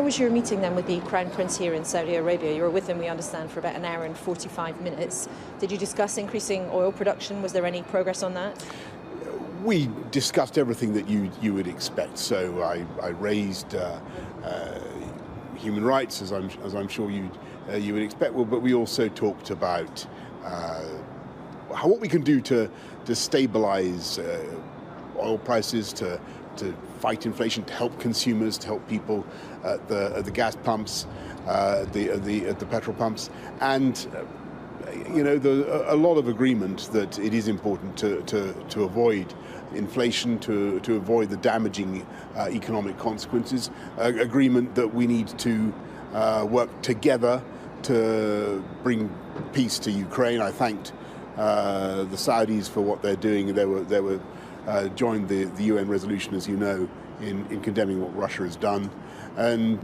was your meeting then with the Crown Prince here in Saudi Arabia? You were with him, we understand, for about an hour and 45 minutes. Did you discuss increasing oil production? Was there any progress on that? We discussed everything that you would expect. So I raised human rights, as I'm sure you would expect. Well, but we also talked about what we can do to stabilize oil prices, to fight inflation, to help consumers, to help people at the gas pumps, at the petrol pumps, and there's a lot of agreement that it is important to avoid inflation, to avoid the damaging economic consequences. Agreement that we need to work together to bring peace to Ukraine. I thanked the Saudis for what they're doing. They were joined the UN resolution, as you know, in condemning what Russia has done, and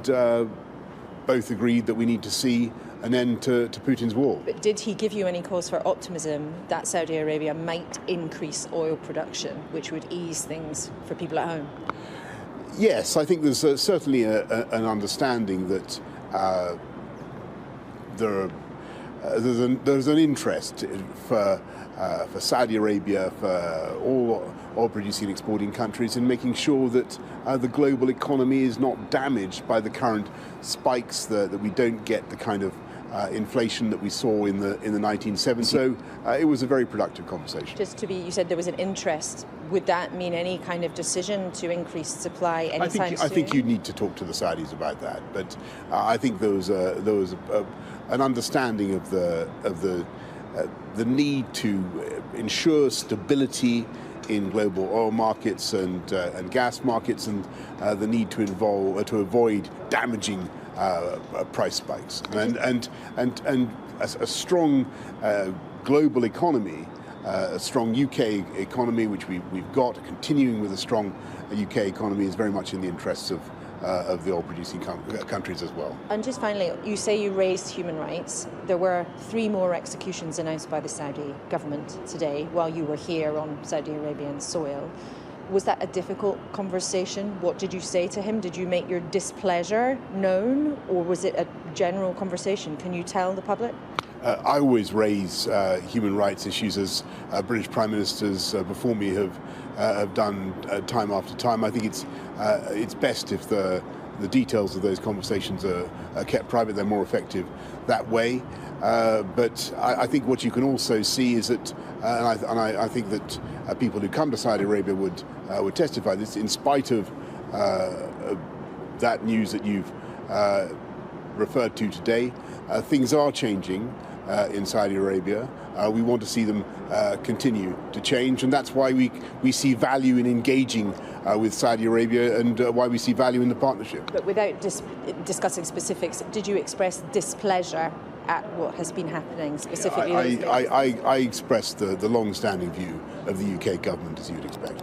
both agreed that we need to see an end to Putin's war. But did he give you any cause for optimism that Saudi Arabia might increase oil production, which would ease things for people at home? Yes, I think there's certainly an understanding that there's an interest for Saudi Arabia, for all oil-producing and exporting countries, in making sure that the global economy is not damaged by the current spikes, that we don't get the kind of inflation that we saw in the 1970s. So it was a very productive conversation. You said there was an interest. Would that mean any kind of decision to increase supply anytime soon? I think you need to talk to the Saudis about that. But I think there was an understanding of the need to ensure stability in global oil markets and gas markets, and the need to avoid damaging price spikes, and a strong global economy, a strong UK economy, which we've got, continuing with a strong UK economy, is very much in the interests of the oil-producing countries as well. And just finally, you say you raised human rights. There were 3 more executions announced by the Saudi government today while you were here on Saudi Arabian soil. Was that a difficult conversation? What did you say to him? Did you make your displeasure known, or was it a general conversation? Can you tell the public? I always raise human rights issues, as British Prime Ministers before me have done time after time. I think it's best if the details of those conversations are kept private. They're more effective that way. But I think what you can also see is that, and I think that people who come to Saudi Arabia would testify this, in spite of that news that you've referred to today, things are changing in Saudi Arabia. We want to see them continue to change, and that's why we see value in engaging with Saudi Arabia, and why we see value in the partnership. But without discussing specifics, did you express displeasure at what has been happening specifically? I expressed the long-standing view of the UK government, as you'd expect.